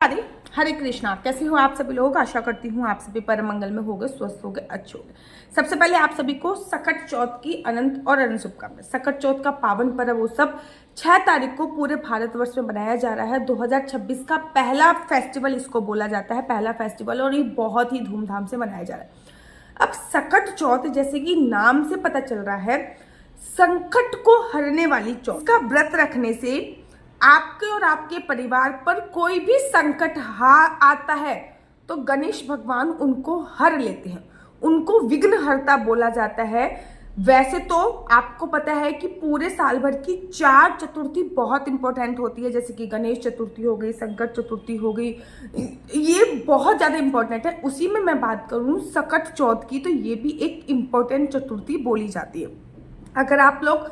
हरे हरे कृष्णा। कैसे हो आप सभी लोग? आशा करती हूँ आप सभी परम मंगल में होंगे, स्वस्थ होंगे, अच्छे होंगे। सबसे पहले आप सभी को सकट चौथ की अनंत और अनंत शुभकामनाएं। सकट चौथ का पावन पर्व उत्सव 6 तारीख को पूरे भारतवर्ष में मनाया जा रहा है। 2026 का पहला फेस्टिवल इसको बोला जाता है, पहला फेस्टिवल, और ये बहुत ही धूमधाम से मनाया जा रहा है। अब सकट चौथ जैसे कि नाम से पता चल रहा है, संकट को हरने वाली चौथ का व्रत रखने से आपके और आपके परिवार पर कोई भी संकट आता है तो गणेश भगवान उनको हर लेते हैं, उनको विघ्नहर्ता बोला जाता है। वैसे तो आपको पता है कि पूरे साल भर की 4 चतुर्थी बहुत इंपॉर्टेंट होती है, जैसे कि गणेश चतुर्थी हो गई, संकट चतुर्थी हो गई, ये बहुत ज़्यादा इंपॉर्टेंट है। उसी में मैं बात करूँ सकट चौथ की, तो ये भी एक इम्पॉर्टेंट चतुर्थी बोली जाती है। अगर आप लोग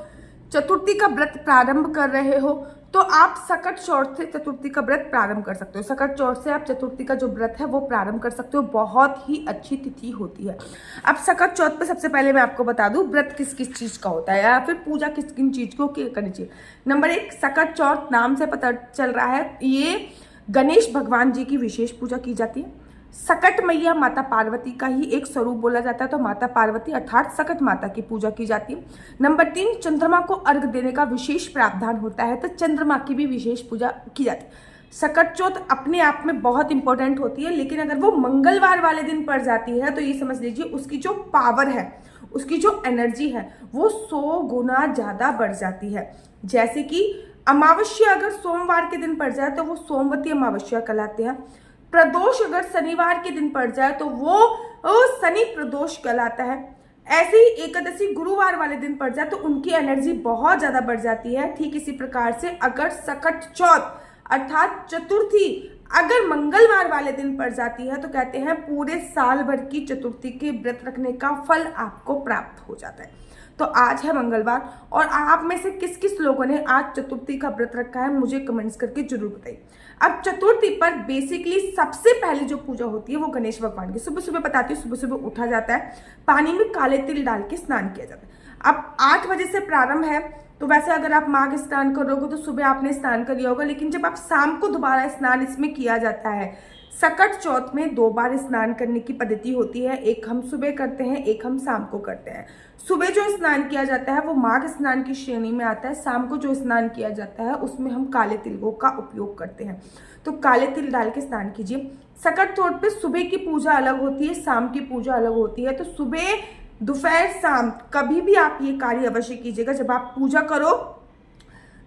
चतुर्थी का व्रत प्रारंभ कर रहे हो तो आप सकट चौथ से चतुर्थी का व्रत प्रारंभ कर सकते हो। सकट चौथ से आप चतुर्थी का जो व्रत है वो प्रारंभ कर सकते हो। बहुत ही अच्छी तिथि होती है। अब सकट चौथ पे सबसे पहले मैं आपको बता दूं व्रत किस किस चीज का होता है या फिर पूजा किस किन चीज को करनी चाहिए। नंबर 1, सकट चौथ नाम से पता चल रहा है ये गणेश भगवान जी की विशेष पूजा की जाती है। सकट मैया माता पार्वती का ही एक स्वरूप बोला जाता है, तो माता पार्वती अर्थात सकट माता की पूजा की जाती है। नंबर 3, चंद्रमा को अर्घ देने का विशेष प्रावधान होता है, तो चंद्रमा की भी विशेष पूजा की जाती है। सकट चौथ अपने आप में बहुत इंपॉर्टेंट होती है, लेकिन अगर वो मंगलवार वाले दिन पड़ जाती है तो ये समझ लीजिए उसकी जो पावर है, उसकी जो एनर्जी है वो 100 गुना ज्यादा बढ़ जाती है। जैसे कि अमावस्या अगर सोमवार के दिन पड़ जाए तो वो सोमवती अमावस्या कहलाते हैं। प्रदोष अगर शनिवार के दिन पड़ जाए तो वो शनि प्रदोष कहलाता है। ऐसे ही एकादशी गुरुवार वाले दिन पड़ जाए तो उनकी एनर्जी बहुत ज्यादा बढ़ जाती है। ठीक इसी प्रकार से अगर सकट चौथ अर्थात चतुर्थी अगर मंगलवार वाले दिन पड़ जाती है तो कहते हैं पूरे साल भर की चतुर्थी के व्रत रखने का फल आपको प्राप्त हो जाता है। तो आज है मंगलवार और आप में से किस किस लोगों ने आज चतुर्थी का व्रत रखा है मुझे कमेंट्स करके जरूर बताइए। अब चतुर्थी पर बेसिकली सबसे पहले जो पूजा होती है वो गणेश भगवान की। सुबह सुबह बताती हूँ, सुबह सुबह उठा जाता है, पानी में काले तिल डाल के स्नान किया जाता है। अब 8 बजे से प्रारंभ है, तो वैसे अगर आप माघ स्नान करोगे तो सुबह आपने स्नान कर लिया होगा, लेकिन जब आप शाम को दोबारा स्नान इसमें किया जाता है। सकट चौथ में 2 बार स्नान करने की पद्धति होती है, एक हम सुबह करते हैं, एक हम शाम को करते हैं। सुबह जो स्नान किया जाता है वो माघ स्नान की श्रेणी में आता है। शाम को जो स्नान किया जाता है उसमें हम काले तिलों का उपयोग करते हैं, तो काले तिल डाल के स्नान कीजिए। सकट चौथ पे सुबह की पूजा अलग होती है, शाम की पूजा अलग होती है। तो सुबह, दोपहर, शाम कभी भी आप ये कार्य अवश्य कीजिएगा। जब आप पूजा करो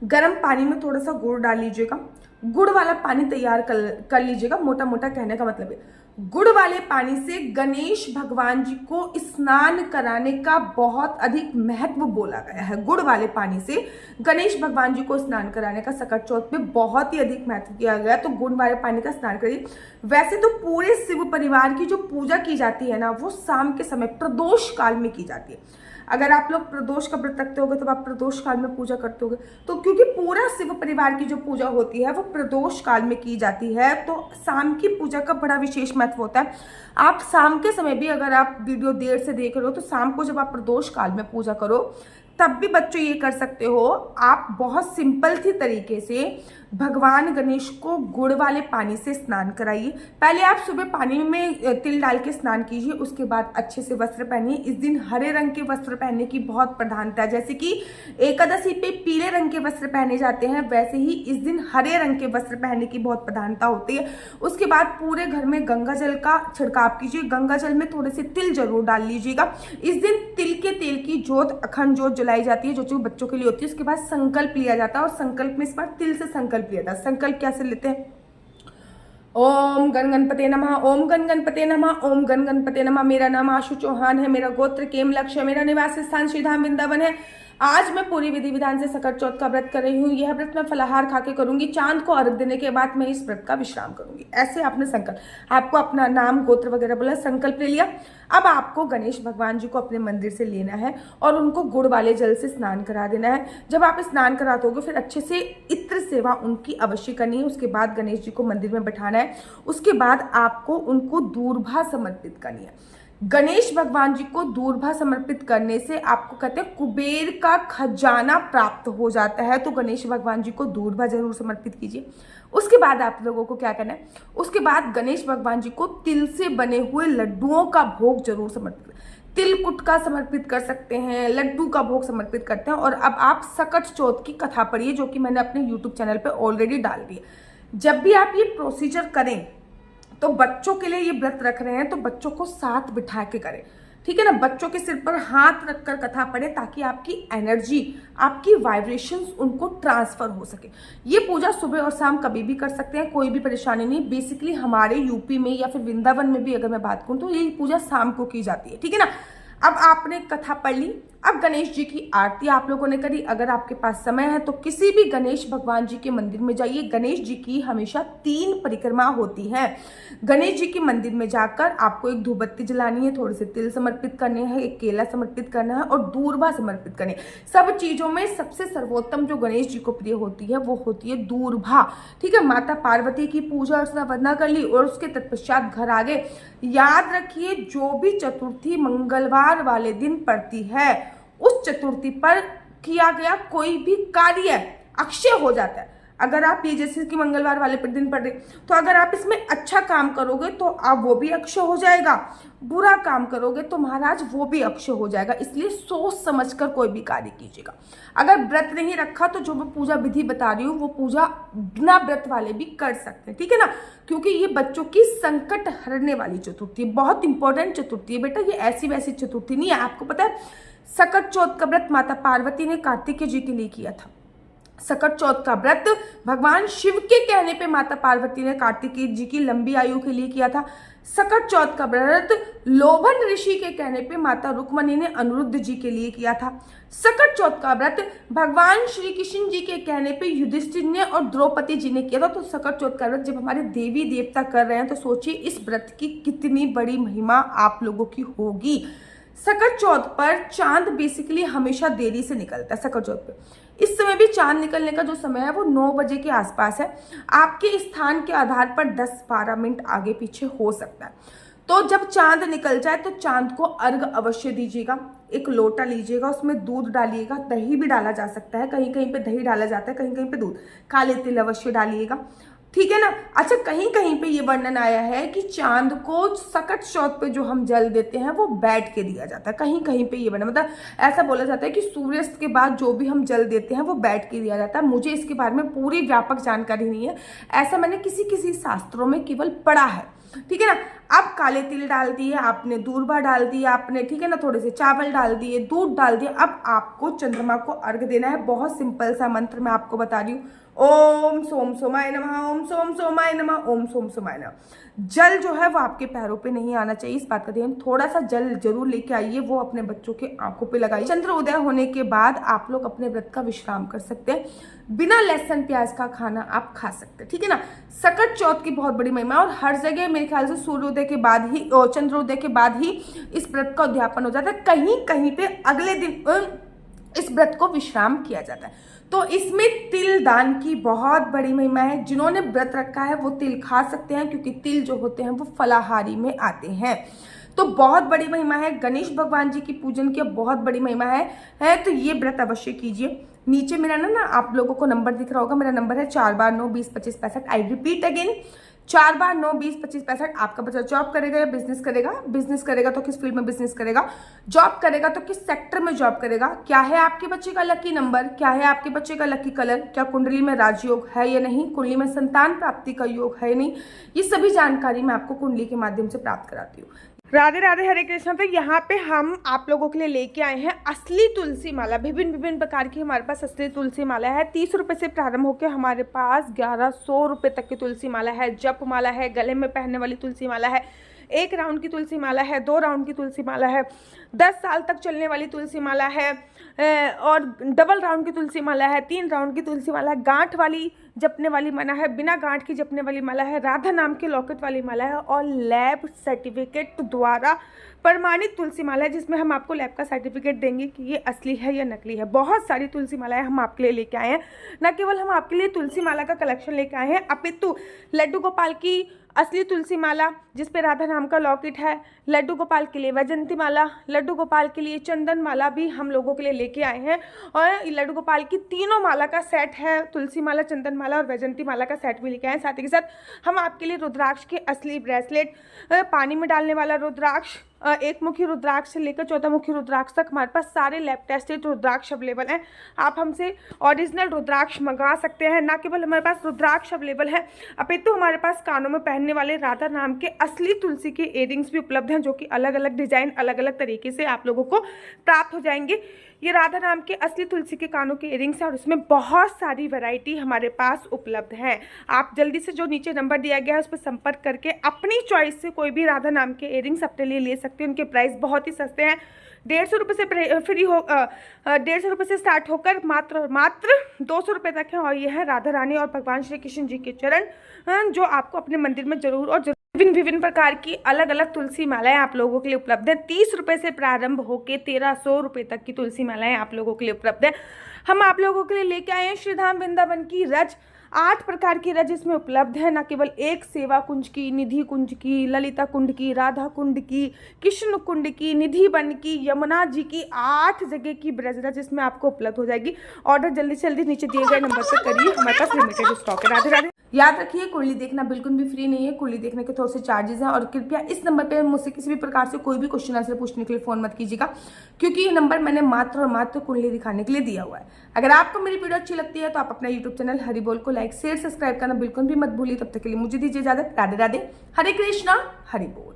गर्म पानी में थोड़ा सा गुड़ डाल लीजिएगा, गुड़ वाला पानी तैयार कर लीजिएगा। मोटा मोटा कहने का मतलब है गुड़ वाले पानी से गणेश भगवान जी को स्नान कराने का बहुत अधिक महत्व बोला गया है। गुड़ वाले पानी से गणेश भगवान जी को स्नान कराने का सकट चौथ में बहुत ही अधिक महत्व किया गया, तो गुड़ वाले पानी का स्नान करिए। वैसे तो पूरे शिव परिवार की जो पूजा की जाती है ना वो शाम के समय प्रदोष काल में की जाती है। अगर आप लोग प्रदोष का व्रत रखते होगे तो आप प्रदोष काल में पूजा करते होगे, तो क्योंकि पूरा शिव परिवार की जो पूजा होती है वो प्रदोष काल में की जाती है, तो शाम की पूजा का बड़ा विशेष महत्व होता है। आप शाम के समय भी अगर आप वीडियो देर से देख रहे हो तो शाम को जब आप प्रदोष काल में पूजा करो तब भी बच्चों ये कर सकते हो, आप बहुत सिंपल थी तरीके से भगवान गणेश को गुड़ वाले पानी से स्नान कराइए। पहले आप सुबह पानी में तिल डाल के स्नान कीजिए, उसके बाद अच्छे से वस्त्र पहनिए। इस दिन हरे रंग के वस्त्र पहनने की बहुत प्रधानता है, जैसे कि एकादशी पे पीले रंग के वस्त्र पहने जाते हैं, वैसे ही इस दिन हरे रंग के वस्त्र पहनने की बहुत प्रधानता होती है। उसके बाद पूरे घर में गंगा जल का छिड़काव कीजिए, गंगा जल में थोड़े से तिल जरूर डाल लीजिएगा। इस दिन तिल के तेल की जोत, अखंड जोत जलाई जाती है, जो बच्चों के लिए होती है। उसके बाद संकल्प लिया जाता है और संकल्प में इस बार तिल से संकल्प लिया था। संकल्प कैसे लेते हैं? ओम गण गणपते नमः, ओम गण गणपते नमः, ओम गण गणपते नमः। मेरा नाम आशु चौहान है, मेरा गोत्र केम लक्ष्य, मेरा निवास स्थान श्रीधाम वृंदावन है। आज मैं पूरी विधि विधान से सकट चौथ का व्रत कर रही हूँ। यह व्रत मैं फलाहार खा के करूंगी, चांद को अर्घ देने के बाद मैं इस व्रत का विश्राम करूंगी। ऐसे आपने संकल्प, आपको अपना नाम गोत्र वगैरह बोला, संकल्प ले लिया। अब आपको गणेश भगवान जी को अपने मंदिर से लेना है और उनको गुड़ वाले जल से स्नान करा देना है। जब आप स्नान करा दोगे फिर अच्छे से इत्र सेवा उनकी अवश्य करनी है। उसके बाद गणेश जी को मंदिर में बैठाना है। उसके बाद आपको उनको दूर्भा समर्पित करनी है। गणेश भगवान जी को दूर्वा समर्पित करने से आपको कहते हैं कुबेर का खजाना प्राप्त हो जाता है। तो गणेश भगवान जी को दूर्वा जरूर समर्पित कीजिए। उसके बाद आप लोगों को क्या करना है, उसके बाद गणेश भगवान जी को तिल से बने हुए लड्डुओं का भोग जरूर समर्पित, तिलकुट का समर्पित कर सकते हैं, लड्डू का भोग समर्पित करते हैं। और अब आप सकट चौथ की कथा पढ़िए, जो कि मैंने अपने यूट्यूब चैनल पे ऑलरेडी डाल दी है। जब भी आप ये प्रोसीजर करें तो बच्चों के लिए ये व्रत रख रहे हैं तो बच्चों को साथ बिठा के करें, ठीक है ना। बच्चों के सिर पर हाथ रखकर कथा पढ़े ताकि आपकी एनर्जी, आपकी वाइब्रेशंस उनको ट्रांसफर हो सके। ये पूजा सुबह और शाम कभी भी कर सकते हैं, कोई भी परेशानी नहीं। बेसिकली हमारे यूपी में या फिर वृंदावन में भी अगर मैं बात करूं तो ये पूजा शाम को की जाती है, ठीक है ना। अब आपने कथा पढ़ ली, अब गणेश जी की आरती आप लोगों ने करी। अगर आपके पास समय है तो किसी भी गणेश भगवान जी के मंदिर में जाइए। गणेश जी की हमेशा 3 परिक्रमा होती है। गणेश जी के मंदिर में जाकर आपको एक धूपबत्ती जलानी है, थोड़े से तिल समर्पित करने हैं, एक केला समर्पित करना है और दूर्वा समर्पित करनी है। सब चीजों में सबसे सर्वोत्तम जो गणेश जी को प्रिय होती है वो होती है दूर्वा, ठीक है। माता पार्वती की पूजा अर्चना वंदना कर ली और उसके तत्पश्चात घर आ गए। याद रखिए, जो भी चतुर्थी मंगलवार वाले दिन पड़ती है उस चतुर्थी पर किया गया कोई भी कार्य अक्षय हो जाता है। अगर आप ये जैसे कि मंगलवार वाले दिन पढ़ रहे तो अगर आप इसमें अच्छा काम करोगे तो आप वो भी अक्षय हो जाएगा, बुरा काम करोगे तो महाराज वो भी अक्षय हो जाएगा। इसलिए सोच समझकर कोई भी कार्य कीजिएगा। अगर व्रत नहीं रखा तो जो मैं पूजा विधि बता रही हूँ वो पूजा बिना व्रत वाले भी कर सकते हैं, ठीक है ना। क्योंकि ये बच्चों की संकट हरने वाली चतुर्थी है, बहुत इंपॉर्टेंट चतुर्थी है बेटा। ये ऐसी वैसी चतुर्थी नहीं है। आपको पता है सकट चौथ का व्रत माता पार्वती ने कार्तिकेय जी के लिए किया था। सकट चौथ का व्रत भगवान शिव के कहने पे माता पार्वती ने कार्तिकेय जी की लंबी आयु के लिए किया था। सकट चौथ का व्रत लोभन ऋषि के कहने पे माता रुक्मणी ने अनिरुद्ध जी के लिए किया था। सकट चौथ का व्रत भगवान श्री कृष्ण जी के कहने पे युधिष्ठिर ने और द्रौपदी जी ने किया था। तो सकट चौथ का व्रत जब हमारे देवी देवता कर रहे हैं तो सोचिए इस व्रत की कितनी बड़ी महिमा आप लोगों की होगी। सकट चौथ पर चांद बेसिकली हमेशा देरी से निकलता है। सकट चौथ पे इस समय भी चांद निकलने का जो समय है वो 9 बजे के आसपास है। आपके स्थान के आधार पर 10-12 मिनट आगे पीछे हो सकता है। तो जब चांद निकल जाए तो चांद को अर्घ अवश्य दीजिएगा। एक लोटा लीजिएगा, उसमें दूध डालिएगा, दही भी डाला जा सकता है, कहीं कहीं पे दही डाला जाता है, कहीं कहीं पे दूध, काले तिल अवश्य डालिएगा, ठीक है ना। अच्छा, कहीं कहीं पे ये वर्णन आया है कि चांद को सकट चौथ पे जो हम जल देते हैं वो बैठ के दिया जाता है। कहीं कहीं पे ये वर्णन, मतलब ऐसा बोला जाता है कि सूर्यास्त के बाद जो भी हम जल देते हैं वो बैठ के दिया जाता है। मुझे इसके बारे में पूरी व्यापक जानकारी नहीं है, ऐसा मैंने किसी किसी शास्त्रों में केवल पढ़ा है, ठीक है ना। अब काले तिल डाल दिए आपने, दूर्वा डाल दिया आपने, ठीक है ना, थोड़े से चावल डाल दिए, दूध डाल दिया। अब आपको चंद्रमा को अर्घ देना है। बहुत सिंपल सा मंत्र मैं आपको बता रही हूँ। ओम सोम सोमाय नमः, ओम सोम सोमाय नमः, ओम सोम सोमाय नमः। जल जो है वो आपके पैरों पे नहीं आना चाहिए, इस बात का ध्यान। थोड़ा सा जल जरूर लेके आइए, वो अपने बच्चों के आंखों पे लगाइए। चंद्र उदय होने के बाद आप लोग अपने व्रत का विश्राम कर सकते हैं। बिना लहसुन प्याज का खाना आप खा सकते हैं, ठीक है ना। सकट चौथ की बहुत बड़ी महिमा और हर जगह मेरे ख्याल से सूर्योदय के बाद ही, चंद्रोदय के बाद ही इस व्रत का उद्यापन हो जाता है। कहीं कहीं पे अगले दिन इस व्रत को विश्राम किया जाता है। तो इसमें तिल दान की बहुत बड़ी महिमा है। जिन्होंने व्रत रखा है वो तिल खा सकते हैं, क्योंकि तिल जो होते हैं वो फलाहारी में आते हैं। तो बहुत बड़ी महिमा है। गणेश भगवान जी की पूजन की बहुत बड़ी महिमा है। तो ये व्रत अवश्य कीजिए। नीचे मेरा ना आप लोगों को नंबर दिख रहा होगा, मेरा नंबर है 4 बार 9 20 25 65। आई रिपीट अगेन, 4 बार 9 20 25 65। आपका बच्चा जॉब करेगा या बिजनेस करेगा? बिजनेस करेगा तो किस फील्ड में बिजनेस करेगा? जॉब करेगा तो किस सेक्टर में जॉब करेगा? क्या है आपके बच्चे का लकी नंबर? क्या है आपके बच्चे का लकी कलर? क्या कुंडली में राजयोग है या नहीं? कुंडली में संतान प्राप्ति का योग है या नहीं? ये सभी जानकारी मैं आपको कुंडली के माध्यम से प्राप्त कराती हूँ। राधे राधे, हरे कृष्णा। तो यहाँ पे हम आप लोगों के लिए लेके आए हैं असली तुलसी माला। विभिन्न विभिन्न प्रकार की हमारे पास असली तुलसी माला है। 30 रुपये से प्रारंभ होकर हमारे पास 1100 रुपये तक की तुलसी माला है। जप माला है, गले में पहनने वाली तुलसी माला है, 1 राउंड की तुलसी माला है, 2 राउंड की तुलसी माला है, 10 साल तक चलने वाली तुलसी माला है, और डबल राउंड की तुलसी माला है, 3 राउंड की तुलसी माला है, गांठ वाली जपने वाली माला है, बिना गांठ की जपने वाली माला है, राधा नाम के लॉकेट वाली माला है, और लैब सर्टिफिकेट द्वारा प्रमाणित तुलसी माला है, जिसमें हम आपको लैब का सर्टिफिकेट देंगे कि ये असली है या नकली है। बहुत सारी तुलसी मालाएं हम आपके लिए लेके आए हैं। न केवल हम आपके लिए तुलसी माला का कलेक्शन लेके आए हैं, अपितु लड्डू गोपाल की असली तुलसी माला, जिस पे राधा नाम का लॉकेट है। लड्डू गोपाल के लिए वैजंती माला, लड्डू गोपाल के लिए चंदन माला भी हम लोगों के लिए लेके आए हैं। और लड्डू गोपाल की तीनों माला का सेट है, तुलसी माला, चंदन माला और वैजंती माला का सेट भी लेके आए हैं। साथ ही के साथ हम आपके लिए रुद्राक्ष के असली ब्रेसलेट, पानी में डालने वाला रुद्राक्ष, एक मुखी रुद्राक्ष से लेकर 14 मुखी रुद्राक्ष तक हमारे पास सारे लैब टेस्टेड रुद्राक्ष अवेलेबल हैं। आप हमसे ओरिजिनल रुद्राक्ष मंगा सकते हैं। ना केवल हमारे पास रुद्राक्ष अवेलेबल है, अपितु हमारे पास कानों में पहनने वाले राधा नाम के असली तुलसी के इयररिंग्स भी उपलब्ध हैं, जो कि अलग अलग डिजाइन, अलग अलग तरीके से आप लोगों को प्राप्त हो जाएंगे। ये राधा नाम के असली तुलसी के कानों के इयररिंग्स हैं और इसमें बहुत सारी वैरायटी हमारे पास उपलब्ध है। आप जल्दी से जो नीचे नंबर दिया गया है उस पर संपर्क करके अपनी चॉइस से कोई भी राधा नाम के इयररिंग्स अपने लिए ले सकते हैं। उनके प्राइस बहुत ही सस्ते हैं, 150 रुपये से फ्री हो 150 रुपये से स्टार्ट होकर मात्र 200 रुपये तक है। और यह है राधा रानी और भगवान श्री कृष्ण जी के चरण, जो आपको अपने मंदिर में जरूर और विभिन्न प्रकार की अलग अलग तुलसी मालाएं आप लोगों के लिए उपलब्ध है। 30 रुपये से प्रारंभ होकर 1300 रुपये तक की तुलसी मालाएं आप लोगों के लिए उपलब्ध है। हम आप लोगों के लिए लेके आए हैं श्रीधाम वृंदावन की रज, 8 प्रकार की रज इसमें उपलब्ध है। न केवल एक सेवा कुंज की, निधि कुंज की, ललिता कुंड की, राधा कुंड की, कृष्ण कुंड की, निधि वन की, यमुना जी की, 8 जगह की ब्रज रज इसमें आपको उपलब्ध हो जाएगी। ऑर्डर जल्दी से जल्दी नीचे दिए गए नंबर पर करिए, हमारे पास लिमिटेड स्टॉक है। राधे राधे। याद रखिए, कुंडली देखना बिल्कुल भी फ्री नहीं है, कुंडली देखने के थोड़े से चार्जेस हैं। और कृपया इस नंबर पे मुझसे किसी भी प्रकार से कोई भी क्वेश्चन आंसर पूछने के लिए फोन मत कीजिएगा, क्योंकि ये नंबर मैंने मात्र और मात्र कुंडली दिखाने के लिए दिया हुआ है। अगर आपको मेरी वीडियो अच्छी लगती है तो आप अपना यूट्यूब चैनल हरि बोल को लाइक शेयर सब्सक्राइब करना बिल्कुल भी मत भूलिए। तब तक के लिए मुझे दीजिए इजाजत। राधे राधे। हरे कृष्णा, हरि बोल।